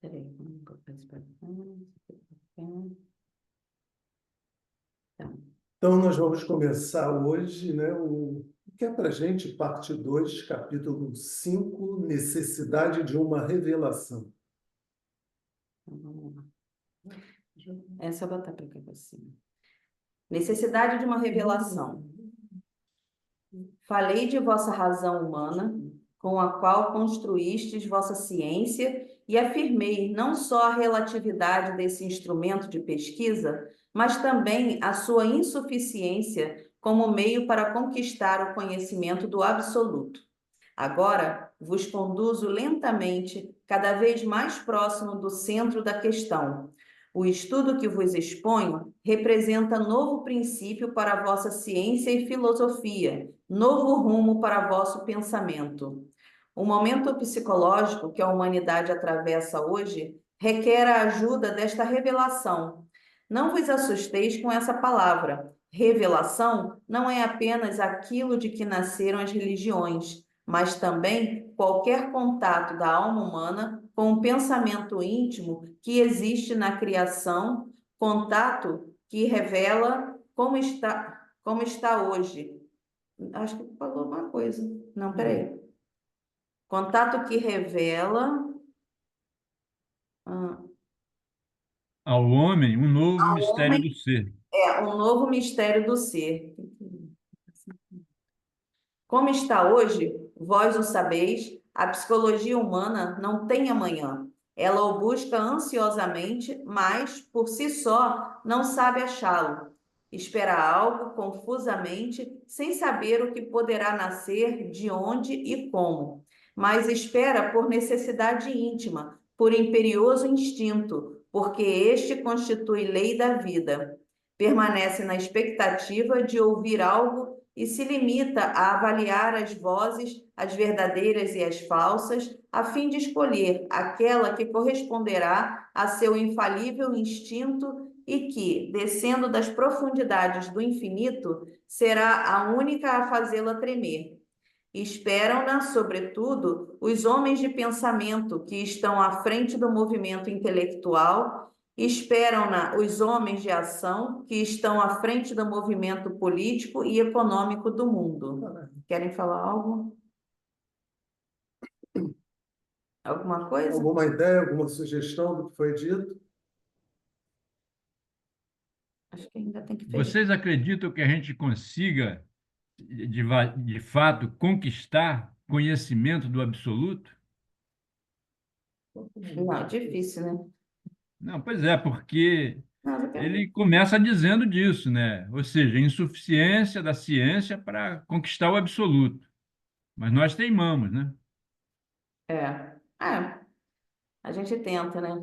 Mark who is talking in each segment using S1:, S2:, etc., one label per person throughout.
S1: Peraí, vamos colocar isso para cá.
S2: Então, nós vamos começar hoje, né, o que é para a gente, parte 2, capítulo 5, necessidade de uma revelação.
S1: Então, vamos lá. É só botar para cá para cima. Necessidade de uma revelação. Falei de vossa razão humana, com a qual construístes vossa ciência, e afirmei não só a relatividade desse instrumento de pesquisa, mas também a sua insuficiência como meio para conquistar o conhecimento do absoluto. Agora vos conduzo lentamente, cada vez mais próximo do centro da questão. O estudo que vos exponho representa novo princípio para a vossa ciência e filosofia, novo rumo para vosso pensamento. O momento psicológico que a humanidade atravessa hoje requer a ajuda desta revelação. Não vos assusteis com essa palavra. Revelação não é apenas aquilo de que nasceram as religiões, mas também qualquer contato da alma humana com o pensamento íntimo que existe na criação, contato que revela como está hoje. Acho que falou uma coisa. Não, peraí. Contato que revela
S3: ao homem um novo
S1: ao
S3: mistério
S1: homem
S3: do ser.
S1: um novo mistério do ser. Como está hoje, vós o sabeis, a psicologia humana não tem amanhã. Ela o busca ansiosamente, mas, por si só, não sabe achá-lo. Espera algo confusamente, sem saber o que poderá nascer, de onde e como. Mas espera por necessidade íntima, por imperioso instinto, porque este constitui lei da vida. Permanece na expectativa de ouvir algo e se limita a avaliar as vozes, as verdadeiras e as falsas, a fim de escolher aquela que corresponderá a seu infalível instinto e que, descendo das profundidades do infinito, será a única a fazê-la tremer. Esperam-na, sobretudo, os homens de pensamento que estão à frente do movimento intelectual. Esperam-na os homens de ação que estão à frente do movimento político e econômico do mundo. Querem falar algo? Alguma coisa?
S2: Alguma ideia, alguma sugestão do que foi dito?
S1: Acho que ainda tem que fechar.
S3: Vocês acreditam que a gente consiga, de fato, conquistar conhecimento do absoluto?
S1: Não, é difícil, né?
S3: Não, pois é, porque
S1: Não, eu quero...
S3: ele começa dizendo disso, né? Ou seja, insuficiência da ciência para conquistar o absoluto. Mas nós teimamos, né?
S1: A gente tenta, né?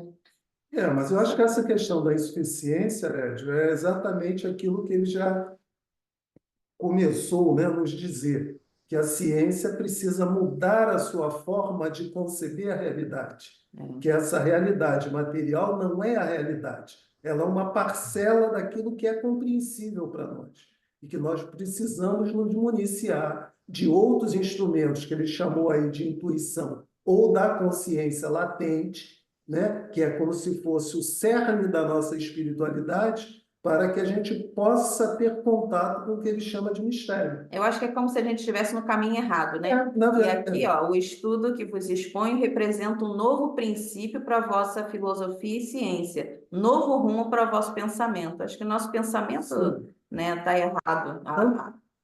S2: Mas eu acho que essa questão da insuficiência, Rédio, é exatamente aquilo que ele já começou, né, a nos dizer, que a ciência precisa mudar a sua forma de conceber a realidade, que essa realidade material não é a realidade, ela é uma parcela daquilo que é compreensível para nós, e que nós precisamos nos municiar de outros instrumentos que ele chamou aí de intuição, ou da consciência latente, né, que é como se fosse o cerne da nossa espiritualidade, para que a gente possa ter contato com o que ele chama de mistério.
S1: Eu acho que é como se a gente estivesse no caminho errado, né?
S2: Na
S1: E
S2: verdade,
S1: aqui, ó, o estudo que vos exponho representa um novo princípio para a vossa filosofia e ciência, novo rumo para o vosso pensamento. Acho que o nosso pensamento, né, está errado.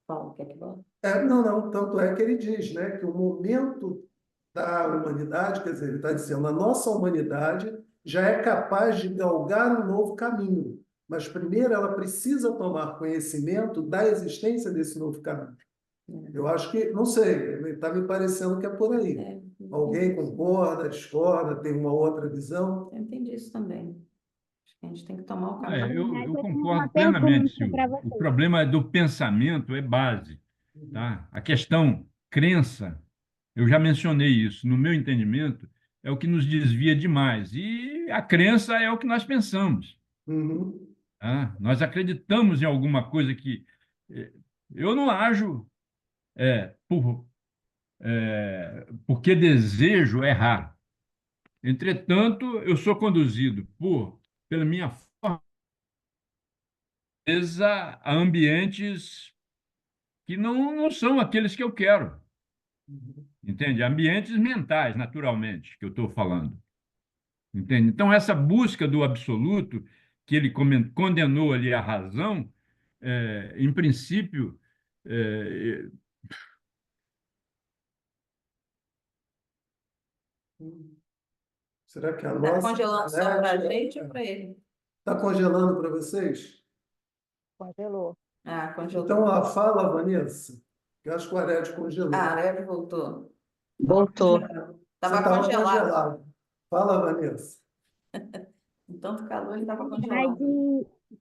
S1: Fala, quer que fale?
S2: não, tanto é que ele diz, né, que o momento da humanidade, quer dizer, ele está dizendo, a nossa humanidade já é capaz de galgar um novo caminho, mas primeiro ela precisa tomar conhecimento da existência desse novo caminho. Eu acho que, não sei, está me parecendo que é por aí. Alguém concorda, discorda, tem uma outra visão?
S1: Eu entendi isso também. Acho que a gente tem que tomar o caminho.
S3: Eu
S4: Eu tenho uma
S3: concordo plenamente,
S4: pergunta para
S3: Silvio. O
S4: você.
S3: problema do pensamento é base, tá? A questão crença, eu já mencionei isso, no meu entendimento, é o que nos desvia demais. E a crença é o que nós pensamos.
S2: Uhum.
S3: Tá? Nós acreditamos em alguma coisa que eh, eu não ajo porque desejo errar. Entretanto, eu sou conduzido pela minha fortaleza a ambientes que não são aqueles que eu quero,
S2: Uhum.
S3: entende? Ambientes mentais, naturalmente, que eu estou falando, entende? Então, essa busca do absoluto, que ele condenou ali a razão, em princípio, é,
S2: Será que a
S1: Está
S2: nossa
S1: congelando só para a
S2: internet
S1: gente ou para ele?
S2: está congelando para vocês?
S4: Congelou.
S1: Ah,
S2: Então,
S1: congelou.
S2: a fala, Vanessa, que eu acho que o Ared
S1: Ah,
S2: congelou.
S1: Areve voltou.
S4: Voltou.
S2: Você
S1: Estava
S2: estava
S1: congelado.
S2: congelado. Fala, Vanessa.
S1: Com tanto calor, ele estava
S4: Na
S1: congelado.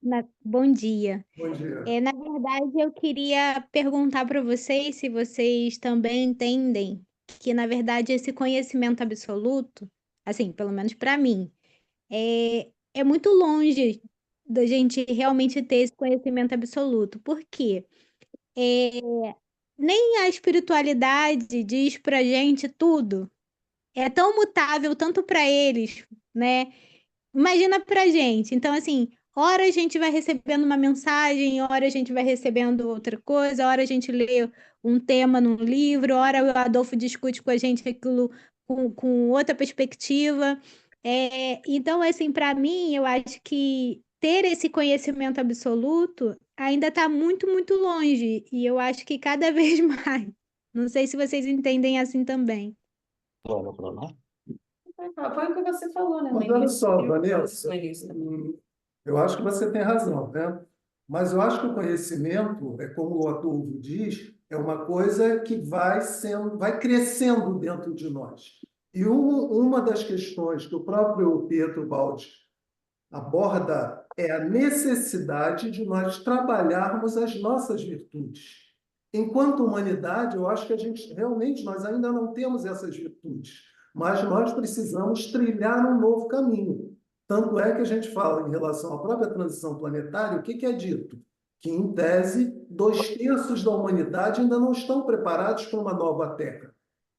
S4: verdade, bom dia.
S2: Bom dia.
S4: Na verdade, eu queria perguntar para vocês se vocês também entendem que, na verdade, esse conhecimento absoluto, assim, pelo menos para mim, é muito longe da gente realmente ter esse conhecimento absoluto. Por quê? É, Nem a espiritualidade diz pra gente tudo. É tão mutável tanto para eles, né? Imagina pra gente. Então, assim, hora a gente vai recebendo uma mensagem, hora a gente vai recebendo outra coisa, hora a gente lê um tema num livro, hora o Adolfo discute com a gente aquilo com outra perspectiva. Então, assim, para mim, eu acho que ter esse conhecimento absoluto ainda está muito, muito longe. E eu acho que cada vez mais. Não sei se vocês entendem assim também.
S1: Foi o que você falou, né, no
S2: Mas olha
S1: início.
S2: só,
S1: Eu falei isso no
S2: Vanessa,
S1: início também.
S2: eu acho que você tem razão, né? Mas eu acho que o conhecimento, como o Adolfo diz, é uma coisa que vai crescendo dentro de nós. E uma das questões que o próprio Pietro Baldi aborda é a necessidade de nós trabalharmos as nossas virtudes. Enquanto humanidade, eu acho que a gente realmente nós ainda não temos essas virtudes, mas nós precisamos trilhar um novo caminho. Tanto é que a gente fala em relação à própria transição planetária, o que que é dito? Que, em tese, 2/3 da humanidade ainda não estão preparados para uma nova Terra.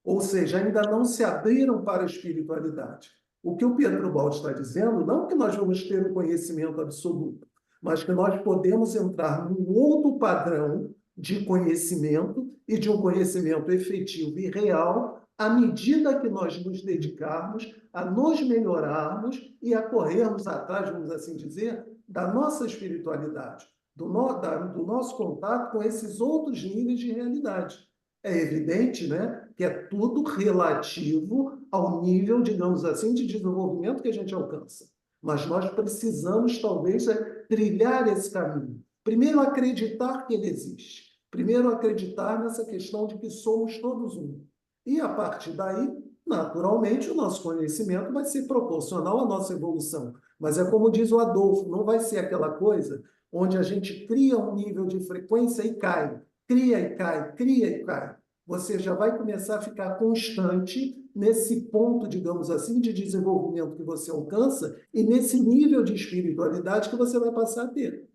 S2: Ou seja, ainda não se abriram para a espiritualidade. O que o Pietro Baldi está dizendo, não que nós vamos ter um conhecimento absoluto, mas que nós podemos entrar num outro padrão de conhecimento e de um conhecimento efetivo e real à medida que nós nos dedicarmos a nos melhorarmos e a corrermos atrás, vamos assim dizer, da nossa espiritualidade, do nosso contato com esses outros níveis de realidade. É evidente, né, que é tudo relativo ao nível, digamos assim, de desenvolvimento que a gente alcança. Mas nós precisamos, talvez, trilhar esse caminho. Primeiro, acreditar que ele existe. Primeiro, acreditar nessa questão de que somos todos um. E, a partir daí, naturalmente, o nosso conhecimento vai ser proporcional à nossa evolução. Mas é como diz o Adolfo, não vai ser aquela coisa onde a gente cria um nível de frequência e cai, cria e cai, cria e cai. Você já vai começar a ficar constante nesse ponto, digamos assim, de desenvolvimento que você alcança e nesse nível de espiritualidade que você vai passar a ter.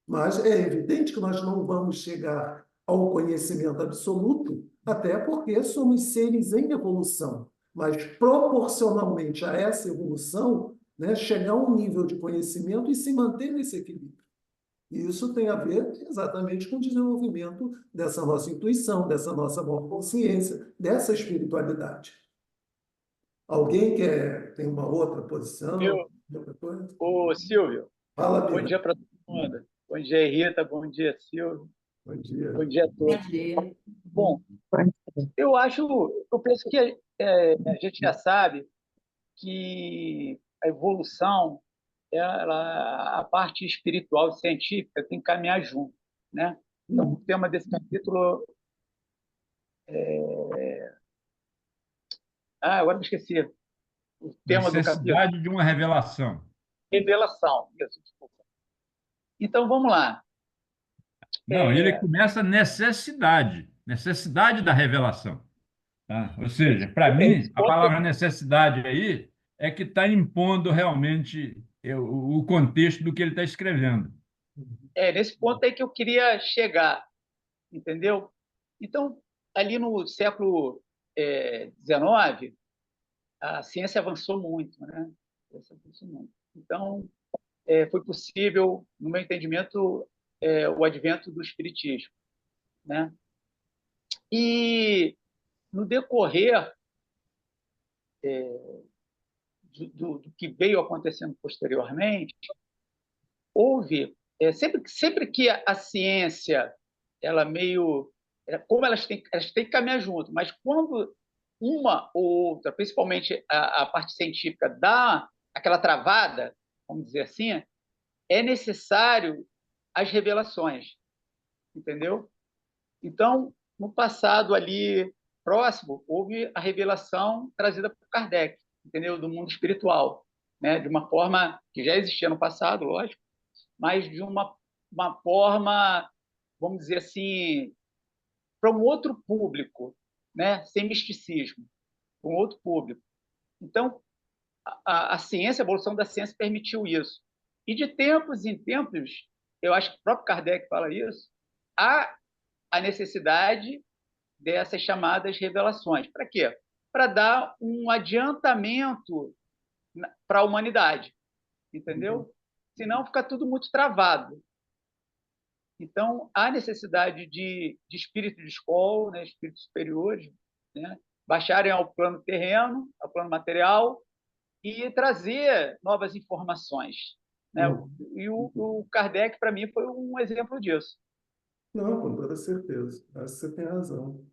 S2: Mas é evidente que nós não vamos chegar ao conhecimento absoluto, até porque somos seres em evolução. Mas proporcionalmente a essa evolução, né, chegar a um nível de conhecimento e se manter nesse equilíbrio. E isso tem a ver exatamente com o desenvolvimento dessa nossa intuição, dessa nossa boa consciência, dessa espiritualidade. Alguém tem uma outra posição?
S5: Eu,
S2: Outra coisa?
S5: ô Silvio,
S2: Fala,
S5: bom
S2: Bia.
S5: dia para todo mundo. Bom dia, Rita. Bom dia, Silvio.
S2: Bom dia.
S5: Bom dia a todos.
S1: Entendi.
S5: Bom, eu penso que a gente já sabe que a evolução, a parte espiritual e científica tem que caminhar junto, né? Então, o tema desse capítulo, agora me esqueci. O tema do capítulo,
S3: necessidade de uma revelação.
S5: revelação. Isso, desculpa. Então, vamos lá.
S3: Não, ele começa necessidade da revelação. Tá? Ou seja, para
S5: Esse
S3: mim, a
S5: ponto
S3: palavra necessidade aí é que está impondo realmente o contexto do que ele está escrevendo.
S5: Nesse ponto aí que eu queria chegar, entendeu? Então, ali no século XIX, a ciência avançou muito, né? A ciência avançou muito. Então, foi possível, no meu entendimento, o advento do espiritismo, né? E no decorrer do que veio acontecendo posteriormente, houve sempre que a ciência ela meio como elas têm que caminhar junto, mas quando uma ou outra, principalmente a parte científica, dá aquela travada, vamos dizer assim, é necessário as revelações, entendeu? Então, no passado ali próximo, houve a revelação trazida por Kardec, entendeu? Do mundo espiritual, né? De uma forma que já existia no passado, lógico, mas de uma forma, vamos dizer assim, para um outro público, né? Sem misticismo, para um outro público. Então, a ciência, a evolução da ciência permitiu isso. E de tempos em tempos, eu acho que o próprio Kardec fala isso, há a necessidade dessas chamadas revelações. Para quê? Para dar um adiantamento para a humanidade, entendeu? Senão fica tudo muito travado. Então, há necessidade de espírito de escola, né, espíritos superiores, né, baixarem ao plano terreno, ao plano material, e trazer novas informações. Né? E o Kardec, para mim, foi um exemplo disso.
S2: Não, com toda certeza. Acho que você tem razão.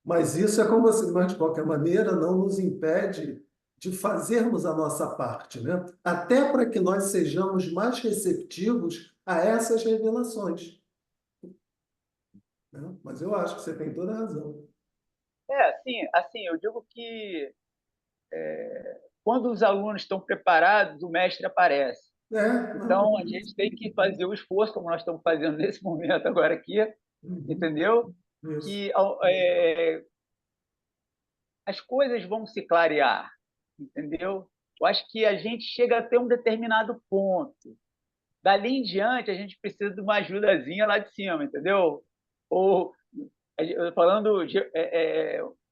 S2: Mas isso é como você, mas de qualquer maneira, não nos impede de fazermos a nossa parte, né? Até para que nós sejamos mais receptivos a essas revelações. Né? Mas eu acho que você tem toda a razão.
S5: Assim, eu digo que quando os alunos estão preparados, o mestre aparece.
S2: Não,
S5: Então, a gente tem que fazer o esforço, como nós estamos fazendo nesse momento agora aqui, entendeu?
S2: isso.
S5: Que as coisas vão se clarear, entendeu? Eu acho que a gente chega até um determinado ponto. Dali em diante, a gente precisa de uma ajudazinha lá de cima, entendeu? Ou, falando de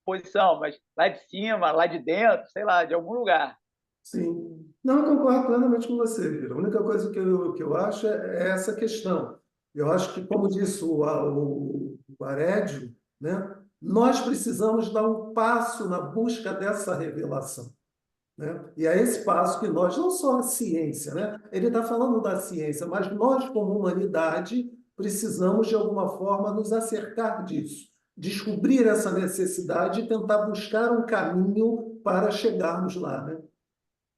S5: posição, mas lá de cima, lá de dentro, sei lá, de algum lugar.
S2: Sim. Não, eu concordo plenamente com você, Vira. A única coisa que eu acho é essa questão. Eu acho que, como disse o Arédio, né, nós precisamos dar um passo na busca dessa revelação. Né? E é esse passo que nós, não só a ciência, né? Ele está falando da ciência, mas nós, como humanidade, precisamos, de alguma forma, nos acercar disso, descobrir essa necessidade e tentar buscar um caminho para chegarmos lá, né?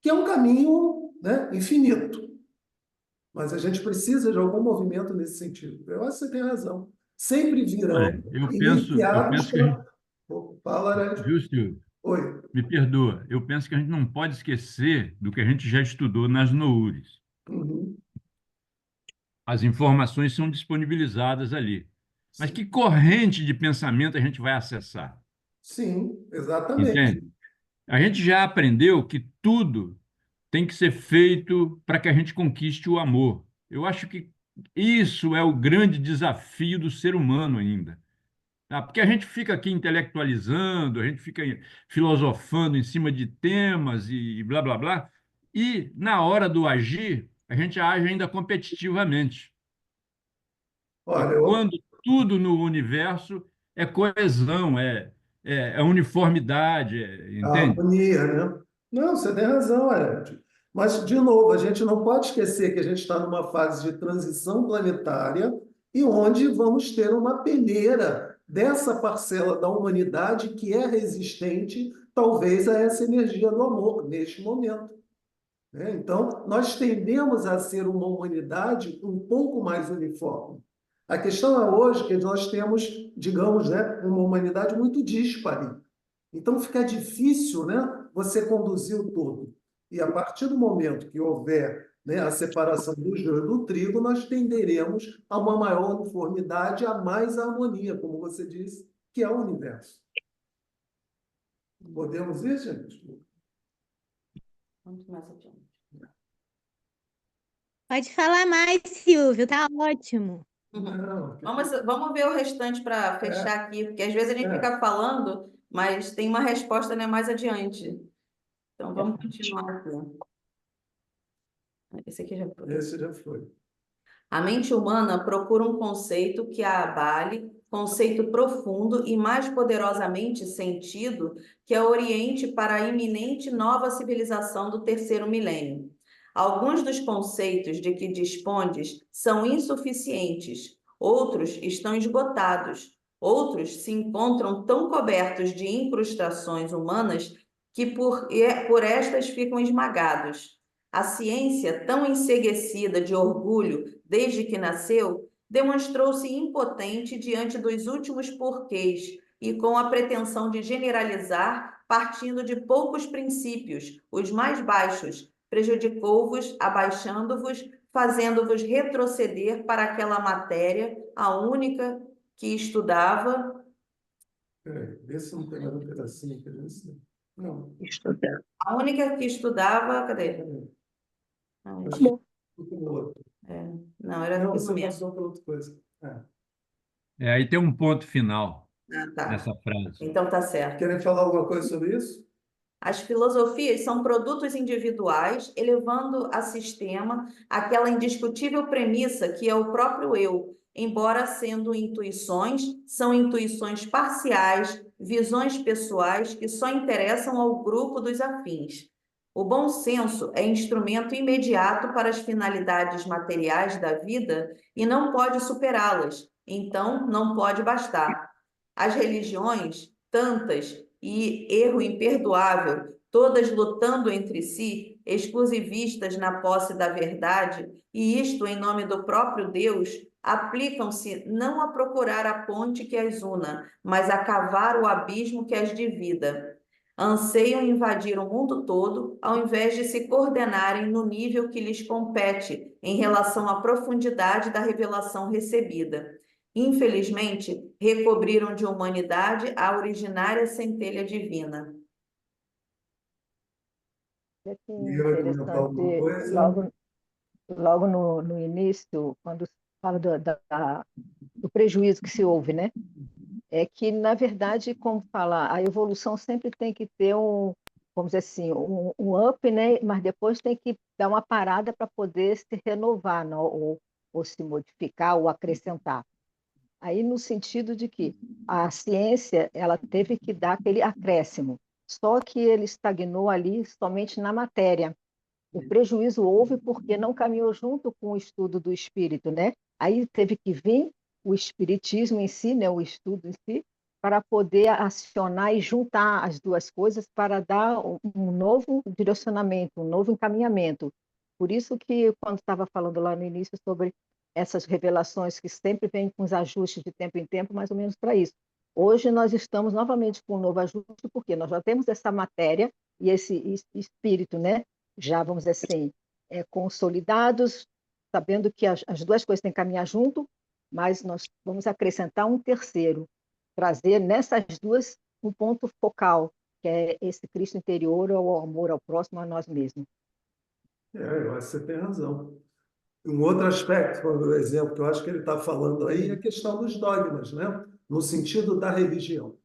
S2: Que é um caminho, né, infinito. Mas a gente precisa de algum movimento nesse sentido. Eu acho que você tem razão. Sempre virão
S3: Eu
S2: iniciados
S3: penso que a gente,
S2: pela... Fala, Arédio.
S3: viu, Silvio?
S2: Oi.
S3: Me perdoa, eu penso que a gente não pode esquecer do que a gente já estudou nas NOURES.
S2: Uhum.
S3: As informações são disponibilizadas ali. Mas
S2: Sim.
S3: que corrente de pensamento a gente vai acessar?
S2: Sim, exatamente.
S3: Entende? A gente já aprendeu que tudo tem que ser feito para que a gente conquiste o amor. Eu acho que isso é o grande desafio do ser humano ainda. Tá? Porque a gente fica aqui intelectualizando, a gente fica filosofando em cima de temas e blá, blá, blá, e na hora do agir, a gente age ainda competitivamente. E
S2: Olha,
S3: quando tudo no universo é coesão, é uniformidade,
S2: a
S3: entende?
S2: harmonia, né? Não, você tem razão, Ed. Mas, de novo, a gente não pode esquecer que a gente está numa fase de transição planetária e onde vamos ter uma peneira dessa parcela da humanidade que é resistente, talvez, a essa energia do amor, neste momento. Né? Então, nós tendemos a ser uma humanidade um pouco mais uniforme. A questão é hoje que nós temos, digamos, né, uma humanidade muito díspare. Então, fica difícil, né, você conduzir o todo. E a partir do momento que houver, né, a separação do joio do trigo, nós tenderemos a uma maior uniformidade, a mais harmonia, como você disse, que é o universo. Podemos ir, gente?
S1: Vamos mais adiante.
S4: Pode falar mais, Silvio, tá ótimo.
S2: Não,
S1: Vamos ver o restante para fechar aqui, porque às vezes a gente fica falando, mas tem uma resposta, né, mais adiante. Então vamos continuar aqui. Esse aqui já foi.
S2: esse já foi.
S1: A mente humana procura um conceito que a abale, conceito profundo e mais poderosamente sentido que a oriente para a iminente nova civilização do terceiro milênio. Alguns dos conceitos de que dispondes são insuficientes, outros estão esgotados, outros se encontram tão cobertos de incrustações humanas que por estas ficam esmagados. A ciência, tão enseguecida de orgulho desde que nasceu, demonstrou-se impotente diante dos últimos porquês e com a pretensão de generalizar, partindo de poucos princípios, os mais baixos, prejudicou-vos, abaixando-vos, fazendo-vos retroceder para aquela matéria, a única que estudava.
S2: Peraí, vê se não tem mais um pedacinho que a gente... Não.
S5: Estudando.
S1: A única que estudava. Cadê? Não,
S2: Acho que ficou no outro.
S1: não era
S2: Não,
S1: isso
S2: você
S1: mesmo.
S2: passou para outra coisa.
S3: Aí tem um ponto final
S1: Ah, tá.
S3: nessa frase.
S1: Então tá certo.
S2: Querem falar alguma coisa sobre isso?
S1: As filosofias são produtos individuais, elevando a sistema aquela indiscutível premissa que é o próprio eu, embora sendo intuições, são intuições parciais, visões pessoais que só interessam ao grupo dos afins. O bom senso é instrumento imediato para as finalidades materiais da vida e não pode superá-las, então não pode bastar. As religiões, tantas e erro imperdoável, todas lutando entre si, exclusivistas na posse da verdade, e isto em nome do próprio Deus, aplicam-se não a procurar a ponte que as una, mas a cavar o abismo que as divida. Anseiam invadir o mundo todo, ao invés de se coordenarem no nível que lhes compete em relação à profundidade da revelação recebida. Infelizmente, recobriram de humanidade a originária centelha divina.
S6: É que
S2: E eu ia comentar alguma
S6: interessante,
S2: coisa?
S6: logo no início, quando fala do prejuízo que se houve, né? É que, na verdade, como fala, a evolução sempre tem que ter vamos dizer assim, um up, né? Mas depois tem que dar uma parada para poder se renovar, não? Ou se modificar, ou acrescentar. Aí, no sentido de que a ciência ela teve que dar aquele acréscimo, só que ele estagnou ali somente na matéria. O prejuízo houve porque não caminhou junto com o estudo do espírito, né? Aí teve que vir o espiritismo em si, né? O estudo em si, para poder acionar e juntar as duas coisas para dar um novo direcionamento, um novo encaminhamento. Por isso que, quando estava falando lá no início sobre essas revelações que sempre vêm com os ajustes de tempo em tempo, mais ou menos para isso. Hoje nós estamos novamente com um novo ajuste, porque nós já temos essa matéria e esse espírito, né? Já, vamos dizer assim, consolidados, sabendo que as duas coisas têm que caminhar junto, mas nós vamos acrescentar um terceiro, trazer nessas duas um ponto focal, que é esse Cristo interior, o amor ao próximo, a nós mesmos.
S2: Eu acho que você tem razão. Um outro aspecto, por exemplo, que eu acho que ele está falando aí, é a questão dos dogmas, né? No sentido da religião.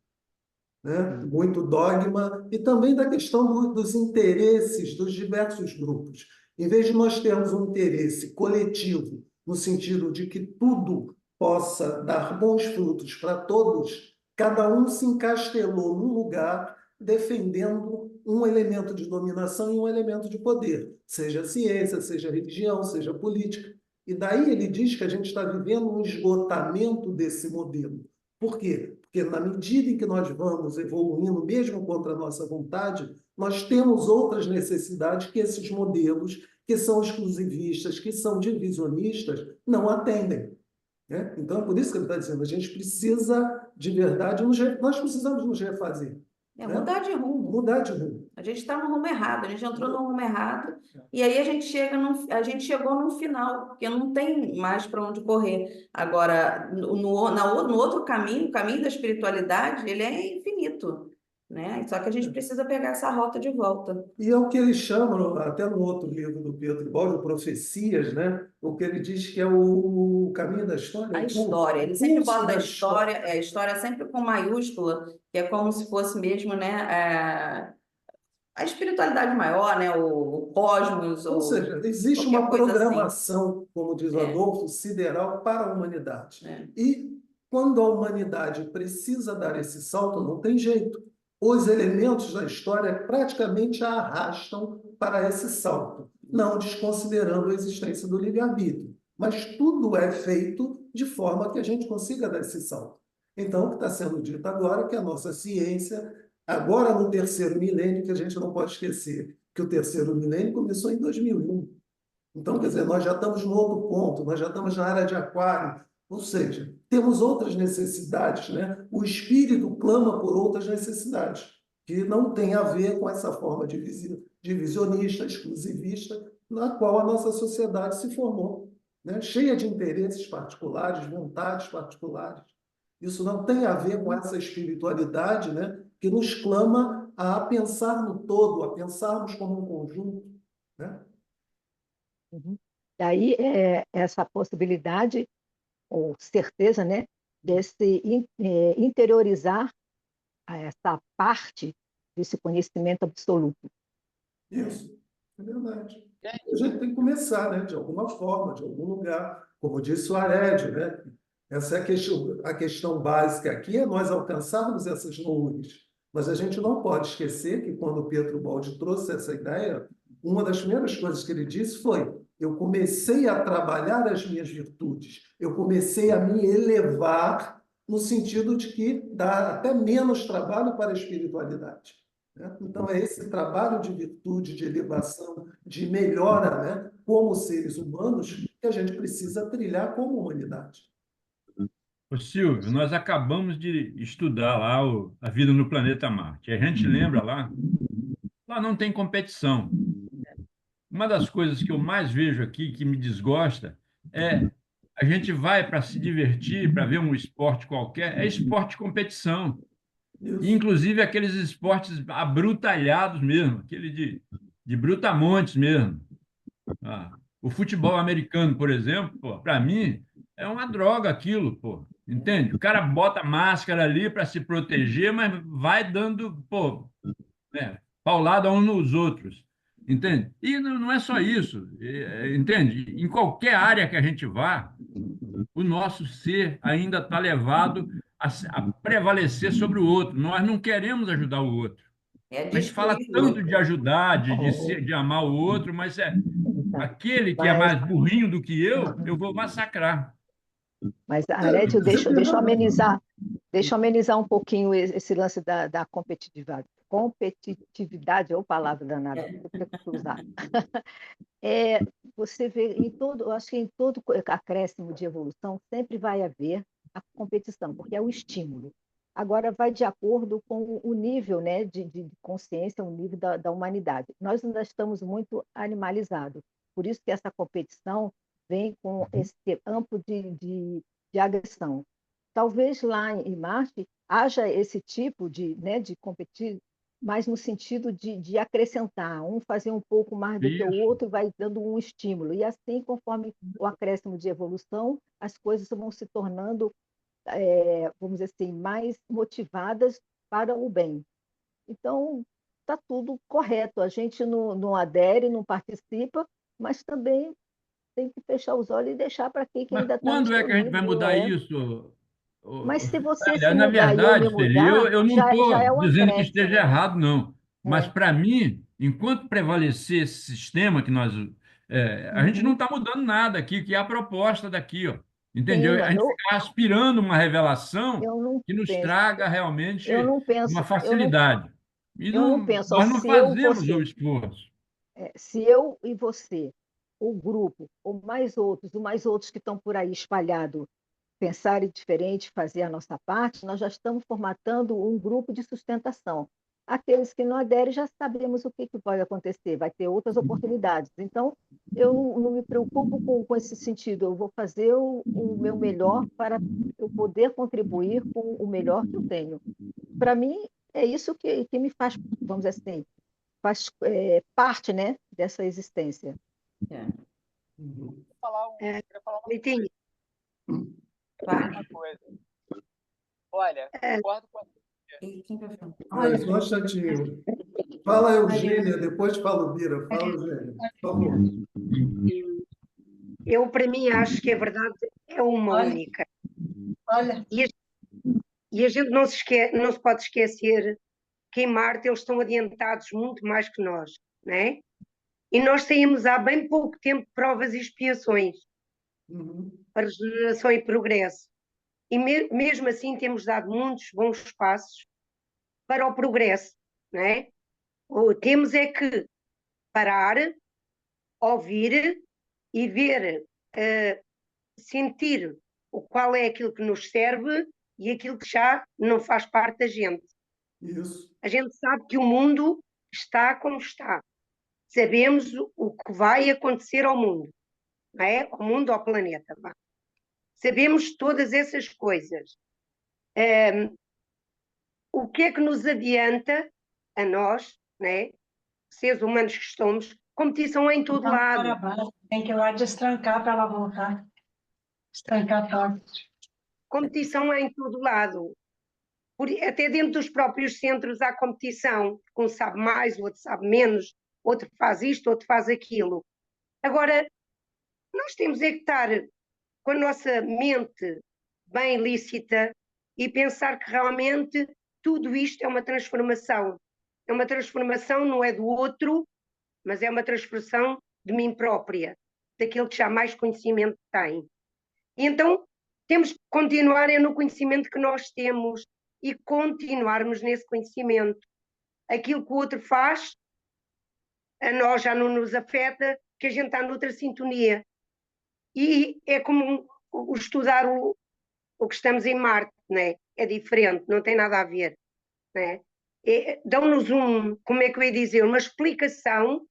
S2: Né? Muito dogma, e também da questão dos interesses dos diversos grupos. Em vez de nós termos um interesse coletivo, no sentido de que tudo possa dar bons frutos para todos, cada um se encastelou num lugar defendendo um elemento de dominação e um elemento de poder, seja ciência, seja religião, seja política. E daí ele diz que a gente está vivendo um esgotamento desse modelo. Por quê? Porque na medida em que nós vamos evoluindo, mesmo contra a nossa vontade, nós temos outras necessidades que esses modelos, que são exclusivistas, que são divisionistas, não atendem. Né? Então, é por isso que ele está dizendo, a gente precisa, de verdade, nós precisamos nos refazer. Né?
S1: Mudar de rumo.
S2: Mudar de rumo.
S1: A gente está no rumo errado, a gente entrou no rumo errado, e aí a gente chegou no final, porque não tem mais para onde correr. Agora, no outro caminho, o caminho da espiritualidade, ele é infinito. né? Só que a gente precisa pegar essa rota de volta.
S2: E é o que eles chamam, até no outro livro do Pietro Baldi, Profecias, né? O que ele diz que é o caminho da história,
S1: A
S2: o
S1: história, ele
S2: o
S1: sempre
S2: curso
S1: bota
S2: da
S1: a
S2: história.
S1: história, a história sempre com maiúscula, que é como se fosse mesmo, né, a espiritualidade maior, né, o cosmos,
S2: Ou
S1: ou
S2: seja, existe
S1: qualquer
S2: uma
S1: coisa assim.
S2: programação, como diz o
S1: É,
S2: Adolfo, sideral para a humanidade.
S1: é.
S2: E quando a humanidade precisa dar esse salto, não tem jeito. Os elementos da história praticamente a arrastam para esse salto, não desconsiderando a existência do livre-arbítrio. Mas tudo é feito de forma que a gente consiga dar esse salto. Então, o que está sendo dito agora é que a nossa ciência, agora no terceiro milênio, que a gente não pode esquecer, que o terceiro milênio começou em 2001. Então, quer dizer, nós já estamos no outro ponto, nós já estamos na área de aquário, ou seja, temos outras necessidades, né? O espírito clama por outras necessidades, que não tem a ver com essa forma divisionista, exclusivista, na qual a nossa sociedade se formou, né? Cheia de interesses particulares, vontades particulares. Isso não tem a ver com essa espiritualidade, né? Que nos clama a pensar no todo, a pensarmos como um conjunto, né?
S6: Uhum. Daí, essa possibilidade, ou certeza, né, desse interiorizar essa parte desse conhecimento absoluto.
S2: Isso, é verdade. A gente tem que começar, né? De alguma forma, de algum lugar. Como disse o Arédio, né? Essa é a questão básica aqui, é nós alcançarmos essas nuvens. Mas a gente não pode esquecer que quando o Pietro Baldi trouxe essa ideia, uma das primeiras coisas que ele disse foi: eu comecei a trabalhar as minhas virtudes, eu comecei a me elevar no sentido de que dá até menos trabalho para a espiritualidade, né? Então, é esse trabalho de virtude, de elevação, de melhora, né, como seres humanos, que a gente precisa trilhar como humanidade.
S3: Ô Silvio, nós acabamos de estudar lá a vida no planeta Marte. A gente lembra lá não tem competição. Uma das coisas que eu mais vejo aqui, que me desgosta, é a gente vai para se divertir, para ver um esporte qualquer, é esporte de competição. E,
S2: Isso.
S3: inclusive aqueles esportes abrutalhados mesmo, aquele de brutamontes mesmo. Ah, o futebol americano, por exemplo, para mim, é uma droga aquilo, pô. Entende? O cara bota máscara ali para se proteger, mas vai dando, pô, paulada uns nos outros. Entende? E não é só isso, entende? Em qualquer área que a gente vá, o nosso ser ainda está levado a prevalecer sobre o outro. Nós não queremos ajudar o outro.
S1: É
S3: A gente fala
S1: destruir o
S3: tanto de
S1: outro.
S3: ajudar,
S6: Oh,
S3: de amar o outro, mas
S6: tá.
S3: aquele que é
S6: Mas,
S3: mais burrinho do que eu vou massacrar.
S6: mas Arédio, deixa eu amenizar um pouquinho esse lance da competitividade. Competitividade, ou palavra danada,
S1: É.
S6: eu prefiro usar. É, você vê em todo, eu acho que em todo acréscimo de evolução sempre vai haver a competição, porque é o estímulo. Agora vai de acordo com o nível, né, de consciência, o nível da humanidade. Nós ainda estamos muito animalizados, por isso que essa competição vem com esse amplo de agressão. Talvez lá em Marte haja esse tipo de competir, mas no sentido de acrescentar, um fazer um pouco mais do que o
S3: Isso.
S6: outro, vai dando um estímulo. E assim, conforme o acréscimo de evolução, as coisas vão se tornando, vamos dizer assim, mais motivadas para o bem. Então, está tudo correto. A gente não adere, não participa, mas também tem que fechar os olhos e deixar para quem que
S3: Mas
S6: ainda está
S3: quando é que a gente vai
S6: disponível.
S3: mudar isso?
S6: Mas se você se
S3: Aliás, na
S6: mudar e eu me
S3: verdade, Feli,
S6: mudar,
S3: eu não
S6: já é
S3: estou
S6: um
S3: dizendo que esteja
S6: acréscimo, né?
S3: errado, não. Mas,
S6: É.
S3: para mim, enquanto prevalecer esse sistema que nós. A gente não
S6: Uhum.
S3: está mudando nada aqui, que é a proposta daqui, ó.
S6: Sim,
S3: Entendeu? A gente fica aspirando uma revelação
S6: eu não
S3: que nos
S6: penso,
S3: traga
S6: eu
S3: realmente
S6: não penso,
S3: uma facilidade. E
S6: eu não penso, ó,
S3: nós não
S6: se eu,
S3: fazemos o
S6: você,
S3: esforço.
S6: se eu e você, o grupo, ou mais outros que estão por aí espalhados, pensarem diferente, fazer a nossa parte, nós já estamos formatando um grupo de sustentação. Aqueles que não aderem já sabemos o que vai acontecer, vai ter outras oportunidades. Então, eu não me preocupo com esse sentido, eu vou fazer o meu melhor para eu poder contribuir com o melhor que eu tenho. Para mim, é isso que me faz, vamos dizer assim, faz parte, né, dessa existência.
S1: É.
S2: Uhum.
S5: Queria falar uma
S7: Leitinho,
S1: Vai.
S5: coisa. Olha, concordo com a
S1: E quem vai falar?
S2: Ah, só um instantinho. Fala, Eugênia, depois fala o Bira. Fala, Eugênia, por favor.
S7: eu para mim acho que a verdade é uma única.
S1: Olha.
S7: E a gente não se pode esquecer que em Marte eles estão adiantados muito mais que nós, não é? E nós saímos há bem pouco tempo de provas e expiações
S2: Uhum.
S7: para regeneração e progresso. E mesmo assim temos dado muitos bons passos para o progresso, não é? Temos é que parar, ouvir e ver, sentir o qual é aquilo que nos serve e aquilo que já não faz parte da gente.
S2: Isso.
S7: A gente sabe que o mundo está como está. Sabemos o que vai acontecer ao mundo, não é? Ao mundo, ao planeta. Vá. Sabemos todas essas coisas. O que é que nos adianta a nós, né, seres humanos que somos, competição é em todo lado.
S8: Tem que ir lá destrancar para ela voltar. Destrancar todo.
S7: Competição é em todo lado. Até dentro dos próprios centros há competição. Um sabe mais, o outro sabe menos, outro faz isto, outro faz aquilo. Agora, nós temos é que estar com a nossa mente bem lícita e pensar que realmente tudo isto é uma transformação. É uma transformação, não é do outro, mas é uma transformação de mim própria, daquele que já mais conhecimento tem. E então temos que continuar no conhecimento que nós temos e continuarmos nesse conhecimento. Aquilo que o outro faz, a nós já não nos afeta, que a gente está noutra sintonia. E é como estudar o que estamos em Marte, né? É diferente, não tem nada a ver. Né? Dão-nos como é que eu ia dizer, uma explicação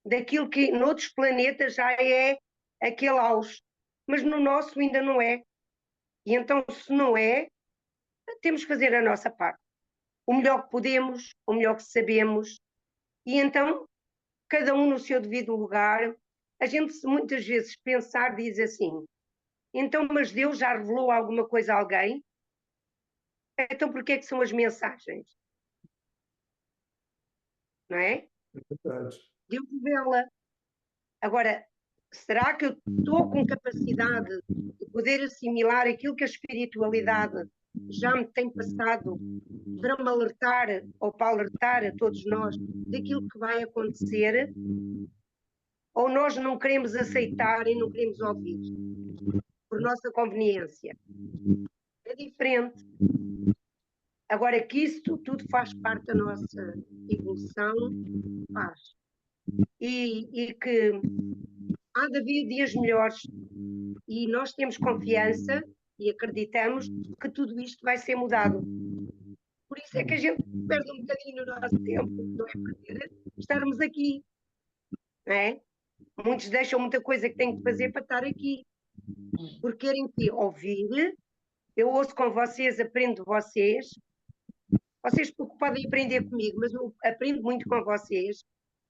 S7: daquilo que noutros planetas já é aquele auge, mas no nosso ainda não é. E então, se não é, temos que fazer a nossa parte. O melhor que podemos, o melhor que sabemos, e então, cada um no seu devido lugar. A gente muitas vezes pensar, diz assim, então, mas Deus já revelou alguma coisa a alguém? Então, por que é que são as mensagens? Não é?
S2: É verdade.
S7: Deus revela. Agora, será que eu estou com capacidade de poder assimilar aquilo que a espiritualidade já me tem passado para me alertar ou para alertar a todos nós daquilo que vai acontecer? Ou nós não queremos aceitar e não queremos ouvir por nossa conveniência? É diferente. Agora que isso tudo faz parte da nossa evolução, faz. E que há de haver dias melhores e nós temos confiança e acreditamos que tudo isto vai ser mudado. Por isso é que a gente perde um bocadinho o nosso tempo, não é? Perder estarmos aqui, não é? Muitos deixam muita coisa que têm que fazer para estar aqui, porque querem que ouvir. Eu ouço com vocês, aprendo de vocês. Vocês podem aprender comigo, mas eu aprendo muito com vocês.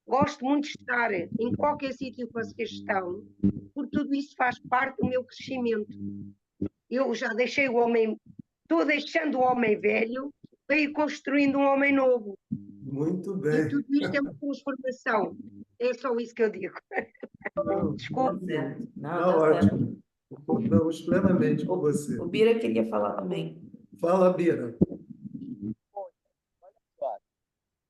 S7: Gosto muito de estar em qualquer sítio que vocês estão, porque tudo isso faz parte do meu crescimento. Eu já deixei o homem, estou deixando o homem velho para ir construindo um homem novo.
S2: Muito
S7: E
S2: bem.
S7: tudo isto é uma transformação. É só isso que eu digo. Desculpe.
S1: Certo. Não,
S2: Não,
S1: tá certo.
S2: ótimo. Concordamos plenamente com você.
S1: O Bira queria falar também.
S2: Fala, Bira.
S5: Bom, olha só,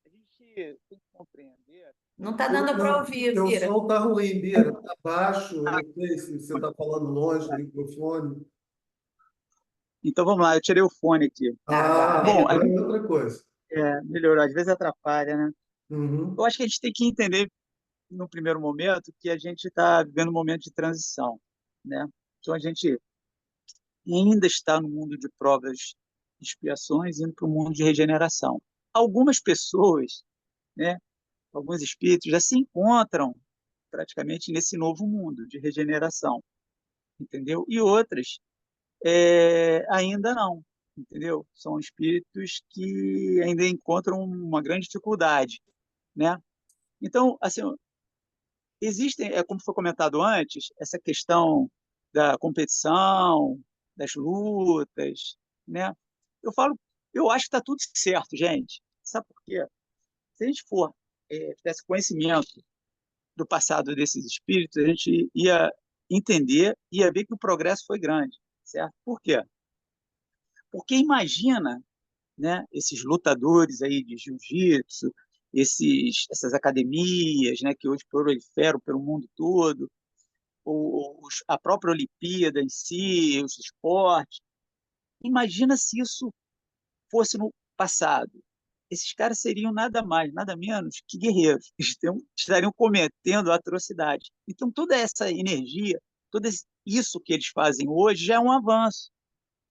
S5: a gente tem que compreender.
S1: Não está dando para ouvir,
S2: Teu
S1: Bira.
S2: som está ruim, Bira. Está baixo. Eu não sei se você está falando longe do microfone.
S5: Então vamos lá, eu tirei o fone aqui.
S2: Ah,
S5: Bom,
S2: agora é outra coisa.
S5: melhorou, às vezes atrapalha, né?
S2: Uhum.
S5: Eu acho que a gente tem que entender, no primeiro momento, que a gente está vivendo um momento de transição, né? Então a gente ainda está no mundo de provas e expiações, indo para o mundo de regeneração. Algumas pessoas, né, alguns espíritos já se encontram praticamente nesse novo mundo de regeneração, entendeu? E outras ainda não. entendeu? São espíritos que ainda encontram uma grande dificuldade, né? Então, assim, existem, como foi comentado antes, essa questão da competição, das lutas, né? Eu falo, eu acho que está tudo certo, gente. Sabe por quê? Se a gente tivesse conhecimento do passado desses espíritos, a gente ia entender, ia ver que o progresso foi grande, certo? Por quê? Porque imagina, né, esses lutadores aí de jiu-jitsu, essas academias, né, que hoje proliferam pelo mundo todo, a própria Olimpíada em si, os esportes. Imagina se isso fosse no passado. Esses caras seriam nada mais, nada menos que guerreiros. Estariam cometendo atrocidades. Então, toda essa energia, isso que eles fazem hoje já é um avanço,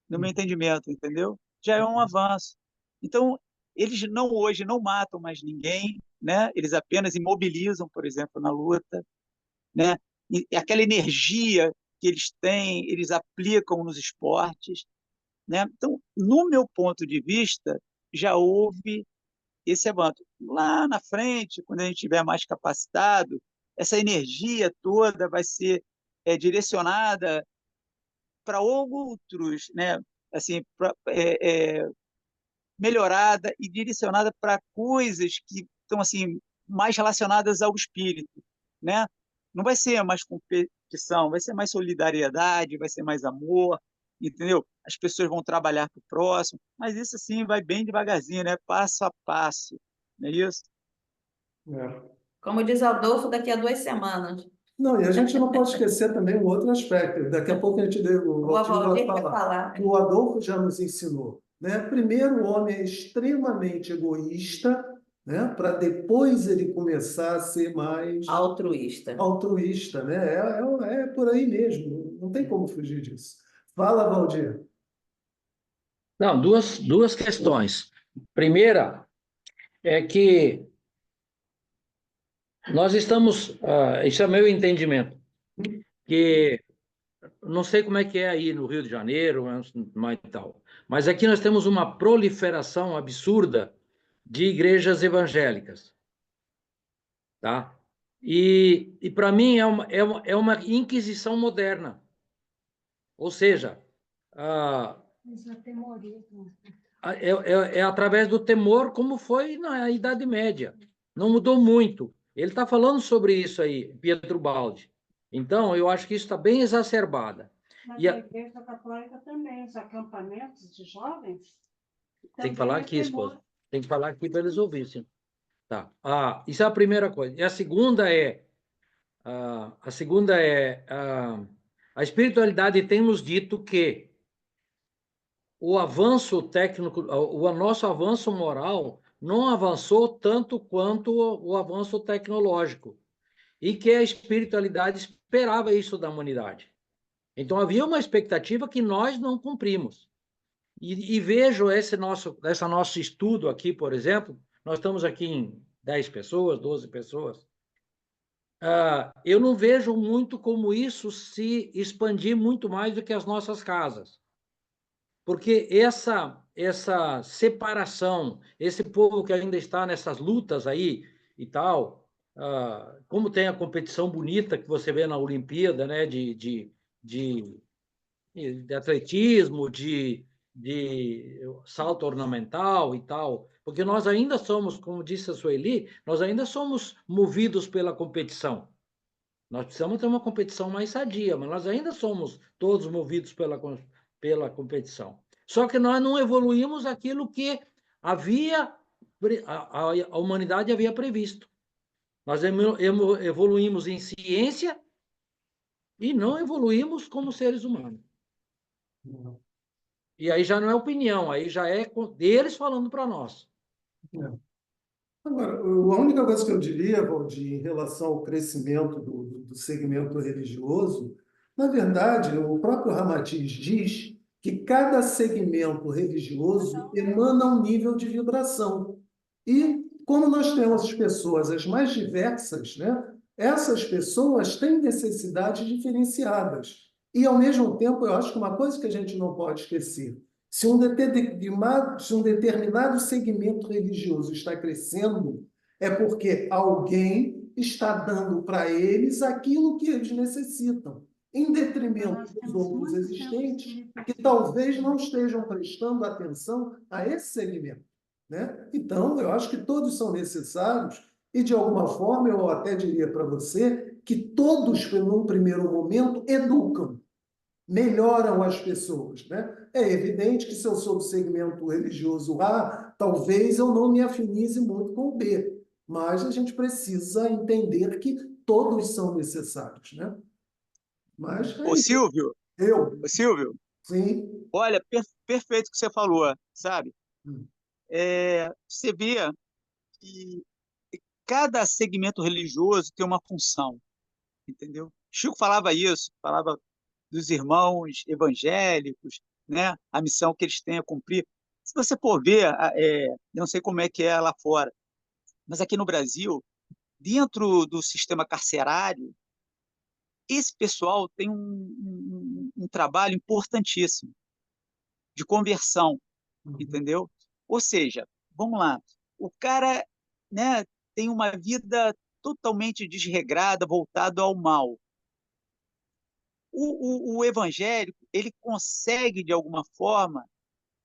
S5: no meu entendimento, entendeu? Já é um avanço. Então, eles hoje não matam mais ninguém, né? Eles apenas imobilizam, por exemplo, na luta, né? E aquela energia que eles têm, eles aplicam nos esportes, né? Então, no meu ponto de vista, já houve esse avanço. Lá na frente, quando a gente estiver mais capacitado, essa energia toda vai ser direcionada para outros, né? Assim, melhorada e direcionada para coisas que estão assim mais relacionadas ao espírito, né? Não vai ser mais competição, vai ser mais solidariedade, vai ser mais amor, entendeu? As pessoas vão trabalhar para o próximo, mas isso assim vai bem devagarzinho, né? Passo a passo, não é isso?
S2: É.
S1: Como diz Adolfo, daqui a 2 semanas.
S2: Não, e a gente não pode esquecer também um outro aspecto. Daqui a pouco o
S1: O
S2: Valtinho vai
S1: Valdir quer
S2: falar.
S1: falar.
S2: O Adolfo já nos ensinou, né? Primeiro, o homem é extremamente egoísta, né? Para depois ele começar a ser mais
S1: Altruísta.
S2: altruísta, né? É por aí mesmo, não tem como fugir disso. Fala, Valdir.
S9: Não, duas questões. Primeira é que nós estamos, isso é meu entendimento, que não sei como é que é aí no Rio de Janeiro, mas tal, mas aqui nós temos uma proliferação absurda de igrejas evangélicas, tá? E para mim é uma inquisição moderna, ou seja,
S8: Isso é temorismo.
S9: é através do temor, como foi na Idade Média. Não mudou muito. Ele está falando sobre isso aí, Pietro Baldi. Então, eu acho que isso está bem exacerbada.
S8: Mas
S9: E
S8: a Igreja Católica também, os acampamentos de jovens.
S9: tem que falar
S8: também
S9: aqui,
S8: é
S9: esposa. Tem que falar aqui para eles ouvirem. Tá. Isso é a primeira coisa. E a segunda a espiritualidade tem nos dito que o avanço técnico, o nosso avanço moral não avançou tanto quanto o avanço tecnológico, e que a espiritualidade esperava isso da humanidade. Então havia uma expectativa que nós não cumprimos. E vejo esse nosso estudo aqui, por exemplo, nós estamos aqui em 10 pessoas, 12 pessoas. Eu não vejo muito como isso se expandir muito mais do que as nossas casas. Porque essa separação, esse povo que ainda está nessas lutas aí e tal, como tem a competição bonita que você vê na Olimpíada, né, de atletismo, de salto ornamental e tal, porque nós ainda somos, como disse a Sueli, nós ainda somos movidos pela competição. Nós precisamos ter uma competição mais sadia, mas nós ainda somos todos movidos pela competição. Só que nós não evoluímos aquilo que a humanidade havia previsto. Nós evoluímos em ciência e não evoluímos como seres humanos. E aí já não é opinião, aí já é deles falando para nós.
S2: Agora, a única coisa que eu diria, Valdir, em relação ao crescimento do segmento religioso, na verdade, o próprio Ramatiz diz que cada segmento religioso emana um nível de vibração. E como nós temos as pessoas as mais diversas, né, essas pessoas têm necessidades diferenciadas. E, ao mesmo tempo, eu acho que uma coisa que a gente não pode esquecer, Se um determinado segmento religioso está crescendo, é porque alguém está dando para eles aquilo que eles necessitam, em detrimento
S8: Nós
S2: dos
S8: temos
S2: outros
S8: muito centro
S2: existentes,
S8: espírita
S2: que
S8: aqui.
S2: talvez não estejam prestando atenção a esse segmento, né? Então, eu acho que todos são necessários e, de alguma forma, eu até diria para você que todos, num primeiro momento, educam, melhoram as pessoas, né? É evidente que se eu sou do segmento religioso A, talvez eu não me afinize muito com o B, mas a gente precisa entender que todos são necessários, né? Mas
S10: Ô,
S2: é isso.
S10: Silvio,
S2: Eu,
S10: ô, Silvio,
S2: sim.
S10: olha, perfeito o que você falou, sabe?
S2: Hum.
S10: Você vê que cada segmento religioso tem uma função, entendeu? Chico falava isso, falava dos irmãos evangélicos, né? A missão que eles têm a cumprir. Se você for ver, não sei como é que é lá fora, mas aqui no Brasil, dentro do sistema carcerário, esse pessoal tem um trabalho importantíssimo de conversão,
S2: Uhum.
S10: entendeu? Ou seja, vamos lá, o cara, né, tem uma vida totalmente desregrada, voltado ao mal. O evangélico, ele consegue, de alguma forma,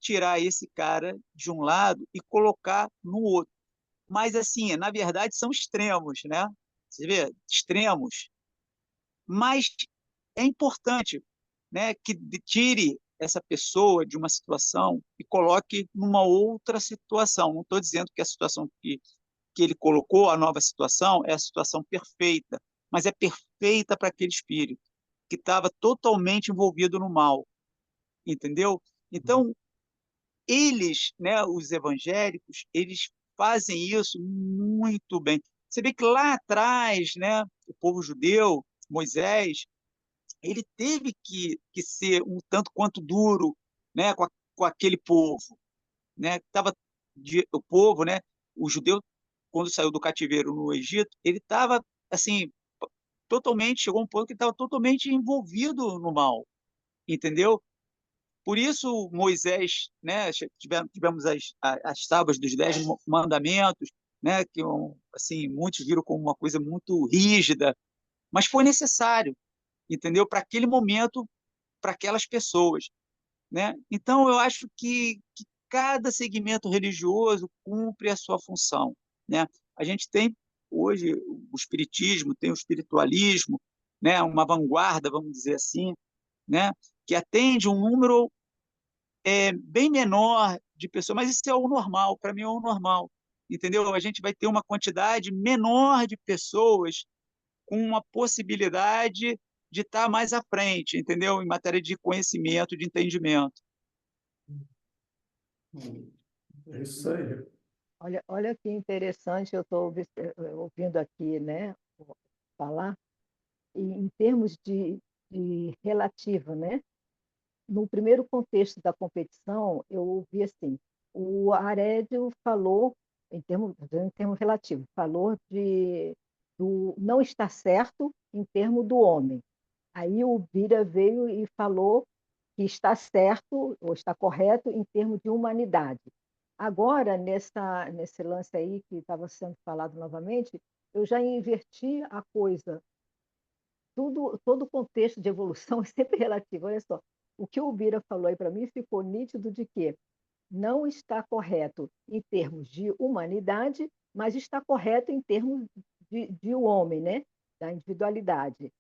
S10: tirar esse cara de um lado e colocar no outro. Mas, assim, na verdade, são extremos, né? Você vê? Extremos. Mas é importante, né, que tire essa pessoa de uma situação e coloque numa outra situação. Não estou dizendo que a situação que ele colocou, a nova situação, é a situação perfeita, mas é perfeita para aquele espírito que estava totalmente envolvido no mal, entendeu? Então, eles, né, os evangélicos, eles fazem isso muito bem. Você vê que lá atrás, né, o povo judeu, Moisés, ele teve que ser um tanto quanto duro, né, com aquele povo, né, tava o povo, né, o judeu quando saiu do cativeiro no Egito, ele estava assim totalmente, chegou a um ponto que estava totalmente envolvido no mal, entendeu? Por isso Moisés, né, tivemos as tábuas dos 10 mandamentos, né, que assim muitos viram como uma coisa muito rígida, mas foi necessário, entendeu? Para aquele momento, para aquelas pessoas, né? Então eu acho que cada segmento religioso cumpre a sua função, né? A gente tem hoje o espiritismo, tem o espiritualismo, né? Uma vanguarda, vamos dizer assim, né? Que atende um número bem menor de pessoas, mas isso é o normal, para mim é o normal, entendeu? A gente vai ter uma quantidade menor de pessoas com uma possibilidade de estar mais à frente, entendeu? Em matéria de conhecimento, de entendimento.
S2: É isso aí.
S6: Olha que interessante, eu estou ouvindo aqui, né, falar, e em termos de relativo, né? No primeiro contexto da competição, eu ouvi assim, o Arédio falou, em termos relativos, falou do não estar certo em termos do homem. Aí o Bira veio e falou que está certo ou está correto em termos de humanidade. Agora, nesse lance aí que estava sendo falado novamente, eu já inverti a coisa. Todo o contexto de evolução é sempre relativo. Olha só, o que o Bira falou aí para mim ficou nítido de que não está correto em termos de humanidade, mas está correto em termos de o homem, né? Da individualidade.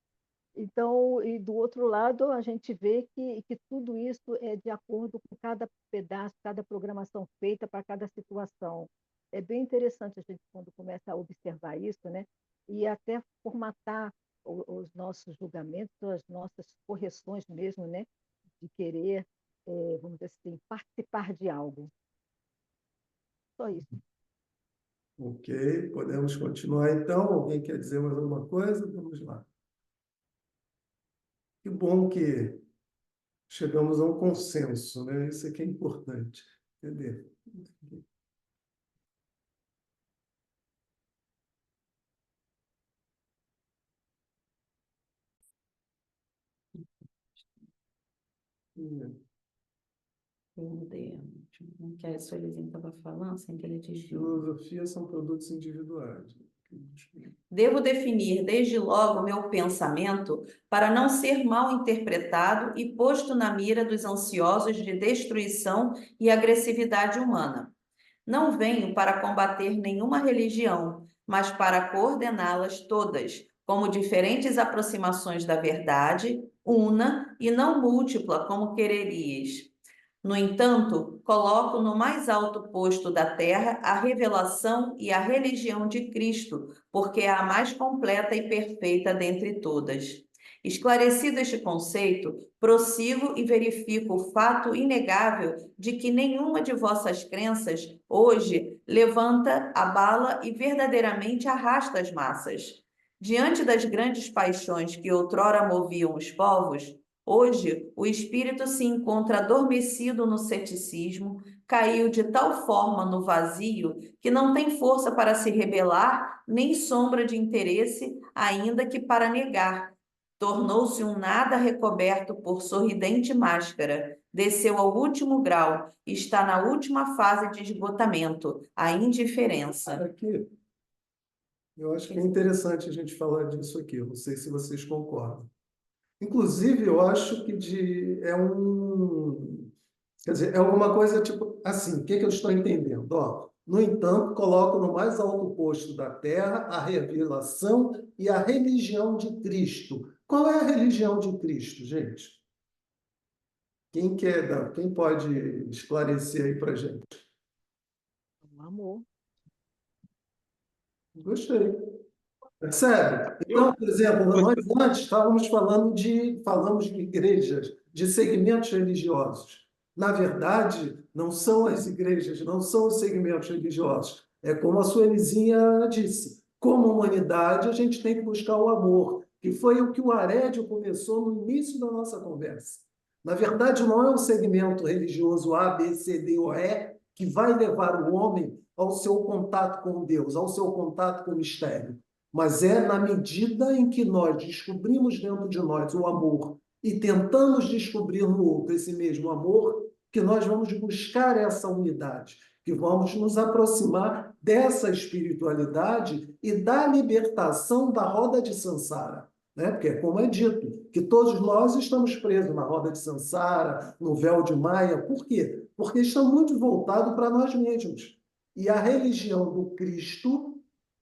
S6: Então, e do outro lado, a gente vê que tudo isso é de acordo com cada pedaço, cada programação feita para cada situação. É bem interessante a gente, quando começa a observar isso, né? E até formatar os nossos julgamentos, as nossas correções mesmo, né? De querer, vamos dizer assim, participar de algo. Só isso.
S2: Ok, podemos continuar então. Alguém quer dizer mais alguma coisa? Vamos lá. Que bom que chegamos a um consenso, né? Isso aqui é importante. Entender.
S1: Que a Suelizinha estava falando, sem querer desviar.
S2: Filosofia são produtos individuais.
S1: Devo definir desde logo meu pensamento para não ser mal interpretado e posto na mira dos ansiosos de destruição e agressividade humana. Não venho para combater nenhuma religião, mas para coordená-las todas, como diferentes aproximações da verdade, una e não múltipla, como quererias. No entanto, coloco no mais alto posto da terra a revelação e a religião de Cristo, porque é a mais completa e perfeita dentre todas. Esclarecido este conceito, prossigo e verifico o fato inegável de que nenhuma de vossas crenças hoje levanta, abala e verdadeiramente arrasta as massas. Diante das grandes paixões que outrora moviam os povos, hoje, o espírito se encontra adormecido no ceticismo, caiu de tal forma no vazio que não tem força para se rebelar, nem sombra de interesse, ainda que para negar. Tornou-se um nada recoberto por sorridente máscara, desceu ao último grau, está na última fase de esgotamento, a indiferença.
S2: Aqui, eu acho que é interessante a gente falar disso aqui, eu não sei se vocês concordam. Inclusive, eu acho que quer dizer, é alguma coisa tipo assim, o que que eu estou entendendo? Ó, no entanto, coloco no mais alto posto da terra a revelação e a religião de Cristo. Qual é a religião de Cristo, gente? Quem pode esclarecer aí para gente?
S6: O amor.
S2: Gostei. Percebe? Então, por exemplo, nós antes falamos de igrejas, de segmentos religiosos. Na verdade, não são as igrejas, não são os segmentos religiosos. É como a Suelizinha disse. Como humanidade, a gente tem que buscar o amor, que foi o que o Arédio começou no início da nossa conversa. Na verdade, não é um segmento religioso A, B, C, D ou E que vai levar o homem ao seu contato com Deus, ao seu contato com o mistério. Mas é na medida em que nós descobrimos dentro de nós o amor e tentamos descobrir no outro esse mesmo amor, que nós vamos buscar essa unidade, que vamos nos aproximar dessa espiritualidade e da libertação da roda de Sansara. Né? Porque, como é dito, que todos nós estamos presos na roda de Sansara, no véu de Maia. Por quê? Porque estão muito voltados para nós mesmos. E a religião do Cristo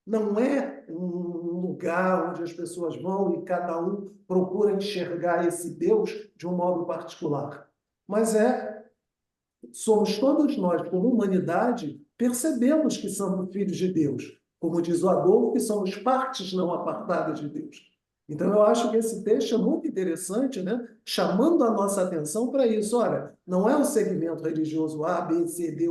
S2: não é um lugar onde as pessoas vão e cada um procura enxergar esse Deus de um modo particular. Mas somos todos nós, como humanidade, percebemos que somos filhos de Deus. Como diz o Adolfo, que somos partes não apartadas de Deus. Então, eu acho que esse texto é muito interessante, né? Chamando a nossa atenção para isso. Olha, não é o segmento religioso A, B, C, D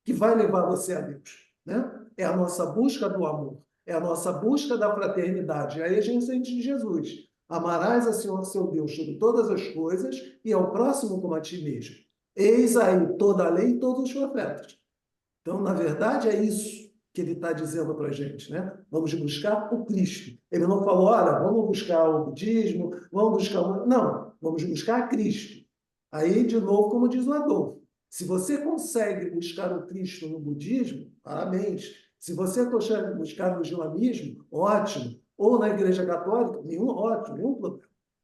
S2: que vai levar você a Deus, né? É a nossa busca do amor, é a nossa busca da fraternidade. Aí a gente sente de Jesus. Amarás a Senhor, seu Deus, sobre todas as coisas e ao próximo como a ti mesmo. Eis aí toda a lei e todos os profetas. Então, na verdade, é isso que ele está dizendo para a gente, né? Vamos buscar o Cristo. Ele não falou, olha, vamos buscar o budismo, vamos buscar... Não, vamos buscar Cristo. Aí, de novo, como diz o Adolfo, se você consegue buscar o Cristo no budismo, parabéns. Se você consegue buscar no islamismo, ótimo. Ou na Igreja Católica, ótimo, nenhum problema.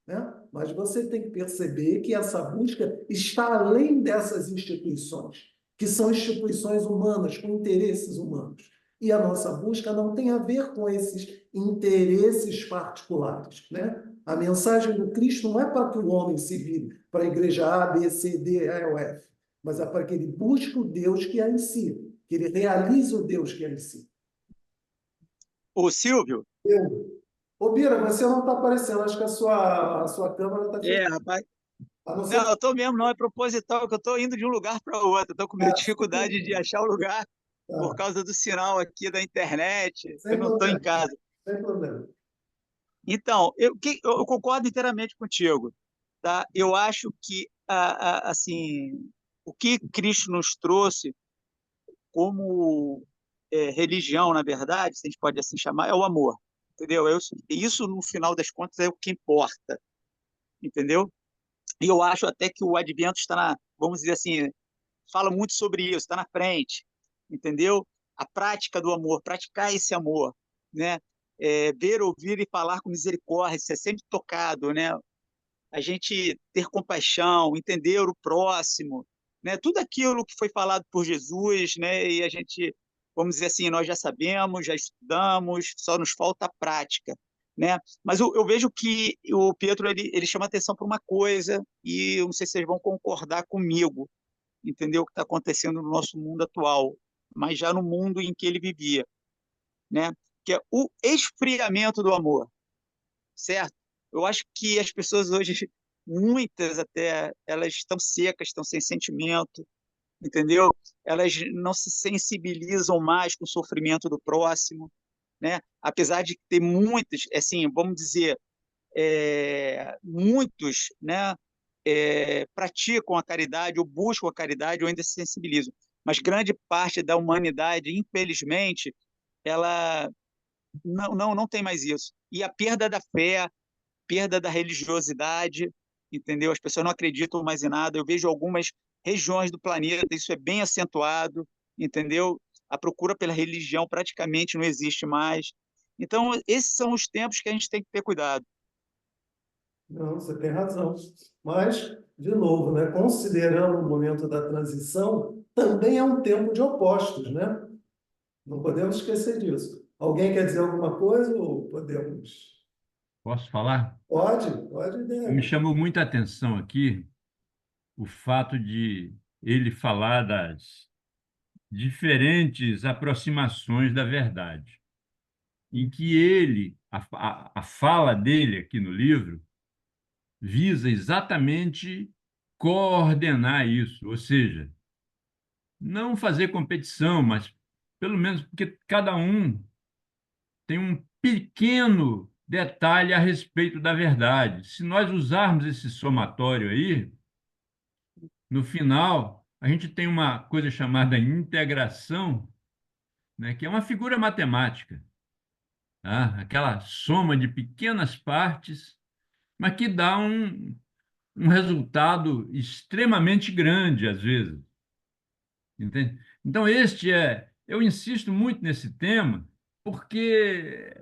S2: Né? Mas você tem que perceber que essa busca está além dessas instituições, que são instituições humanas, com interesses humanos. E a nossa busca não tem a ver com esses interesses particulares. Né? A mensagem do Cristo não é para que o homem se vire para a igreja A, B, C, D, E ou F, mas é para que ele busque o Deus que há em si, que ele realize o Deus que há em si.
S10: Ô, Silvio?
S2: Ô, Bira, você não está aparecendo, acho que a sua câmera está fechada.
S10: Rapaz.
S2: Não,
S10: eu estou mesmo, não é proposital, que eu estou indo de um lugar para outro, estou com dificuldade de achar o lugar por causa do sinal aqui da internet, eu não estou em casa.
S2: Sem problema.
S10: Então, eu concordo inteiramente contigo. Tá? Eu acho que assim, o que Cristo nos trouxe como religião, na verdade, se a gente pode assim chamar, é o amor. Entendeu? Isso, no final das contas, é o que importa. Entendeu? E eu acho até que o Advento está vamos dizer assim, fala muito sobre isso, está na frente, entendeu? A prática do amor, praticar esse amor, né? Ver, ouvir e falar com misericórdia, ser sempre tocado, né? A gente ter compaixão, entender o próximo, né? Tudo aquilo que foi falado por Jesus, né? E a gente, vamos dizer assim, nós já sabemos, já estudamos, só nos falta a prática, né? Mas eu vejo que o Pedro ele chama atenção para uma coisa e eu não sei se vocês vão concordar comigo, entendeu? O que está acontecendo no nosso mundo atual, mas já no mundo em que ele vivia, né? Que é o esfriamento do amor, certo? Eu acho que as pessoas hoje, muitas até, elas estão secas, estão sem sentimento, entendeu? Elas não se sensibilizam mais com o sofrimento do próximo, né? Apesar de ter muitas, assim, vamos dizer, muitos, né, praticam a caridade ou buscam a caridade ou ainda se sensibilizam, mas grande parte da humanidade, infelizmente, ela não tem mais isso. E a perda da fé, perda da religiosidade, entendeu? As pessoas não acreditam mais em nada. Eu vejo algumas regiões do planeta, isso é bem acentuado, entendeu? A procura pela religião praticamente não existe mais. Então, esses são os tempos que a gente tem que ter cuidado.
S2: Não, você tem razão. Mas, de novo, né, considerando o momento da transição, também é um tempo de opostos, né? Não podemos esquecer disso. Alguém quer dizer alguma coisa ou podemos?
S3: Posso falar?
S2: Pode,
S3: Me
S2: né?
S3: chamou muita atenção aqui o fato de ele falar das diferentes aproximações da verdade, em que a fala dele aqui no livro, visa exatamente coordenar isso, ou seja, não fazer competição, mas pelo menos porque cada um tem um pequeno detalhe a respeito da verdade. Se nós usarmos esse somatório aí, no final, a gente tem uma coisa chamada integração, né, que é uma figura matemática, tá? Aquela soma de pequenas partes, mas que dá um resultado extremamente grande, às vezes. Entende? Então, eu insisto muito nesse tema, porque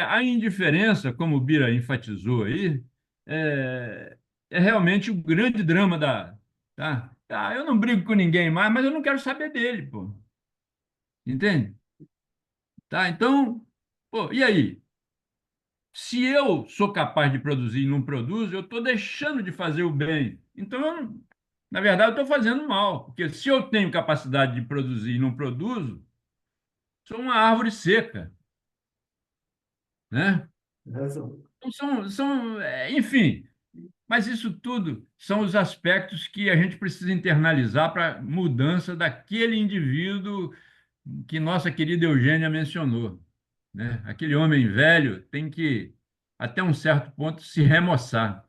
S3: a indiferença, como o Bira enfatizou aí, é, é realmente o grande drama da. Tá? Tá, eu não brigo com ninguém mais, mas eu não quero saber dele, pô. Entende? Tá? Então, pô, e aí? Se eu sou capaz de produzir e não produzo, eu estou deixando de fazer o bem. Então, na verdade, eu estou fazendo mal. Porque se eu tenho capacidade de produzir e não produzo, sou uma árvore seca, né?
S2: Razão.
S3: Então, enfim, mas isso tudo são os aspectos que a gente precisa internalizar para mudança daquele indivíduo que nossa querida Eugênia mencionou, né? Aquele homem velho tem que, até um certo ponto, se remoçar.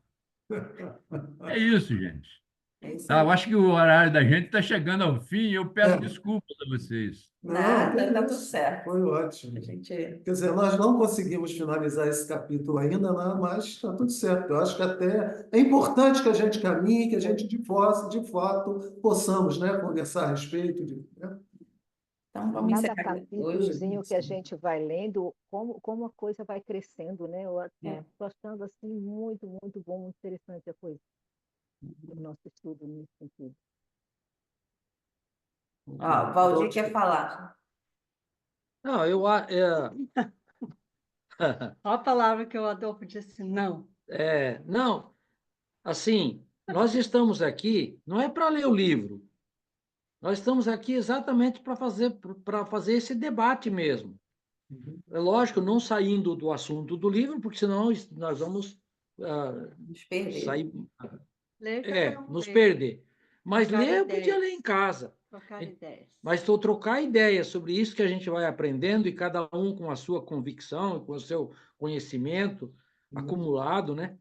S3: É isso, gente.
S1: É isso
S3: Tá, eu
S1: aí.
S3: acho que o horário da gente está chegando ao fim e eu peço
S2: É.
S3: desculpas a vocês.
S2: Não,
S1: Nada,
S2: que
S1: tá tudo
S2: isso.
S1: certo.
S2: Foi ótimo.
S1: A gente.
S2: Quer dizer, nós não conseguimos finalizar esse capítulo ainda, né? Mas está tudo certo. Eu acho que até é importante que a gente caminhe, que a gente de fato possamos, né, conversar a respeito né?
S1: Então, vamos
S6: Cada
S1: encerrar aqui hoje.
S6: capítulozinho que a gente vai lendo, como a coisa vai crescendo, né? Eu
S1: É.
S6: estou achando assim muito bom, muito interessante a coisa, o nosso estudo nesse sentido.
S1: Ó, Valdir quer falar.
S9: Não,
S8: Olha a palavra que o Adolfo disse, não.
S9: não, assim, nós estamos aqui, não é para ler o livro, nós estamos aqui exatamente para fazer esse debate mesmo. É lógico, não saindo do assunto do livro, porque senão nós vamos
S1: Nos perder.
S9: sair,
S8: Ler cada um
S9: nos
S8: lê,
S9: perder. Mas
S8: trocar
S9: ler eu podia
S8: ideias.
S9: ler em casa.
S8: trocar ideias.
S9: Mas estou trocar ideias sobre isso que a gente vai aprendendo e cada um com a sua convicção, com o seu conhecimento acumulado, né?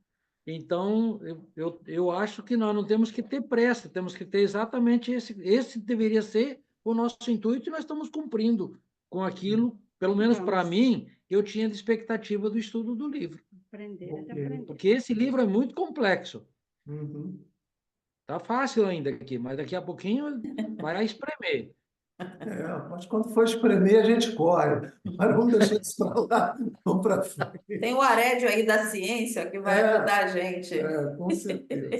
S9: Então, eu acho que nós não temos que ter pressa, temos que ter exatamente esse deveria ser o nosso intuito e nós estamos cumprindo com aquilo, pelo menos para
S8: Vamos.
S9: mim, eu tinha de expectativa do estudo do livro.
S8: Aprender,
S2: Ok.
S8: aprender.
S9: Porque esse livro é muito complexo.
S2: Uhum.
S9: Tá fácil ainda aqui, mas daqui a pouquinho vai espremer.
S2: Mas quando for espremer, a gente corre. Mas vamos deixar isso para lá, vamos para frente.
S1: Tem o Arédio aí da ciência que vai ajudar a gente.
S2: Com certeza.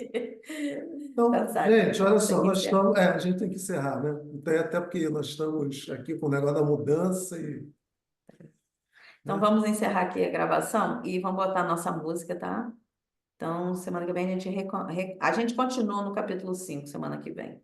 S2: Então,
S1: Tá certo.
S2: gente, olha
S1: Tem
S2: só,
S1: que
S2: nós
S1: encerrar.
S2: estamos. A gente tem que encerrar, né? Até porque nós estamos aqui com o negócio da mudança e.
S1: Então vamos encerrar aqui a gravação e vamos botar a nossa música, tá? Então, semana que vem a gente continua no capítulo 5, semana que vem.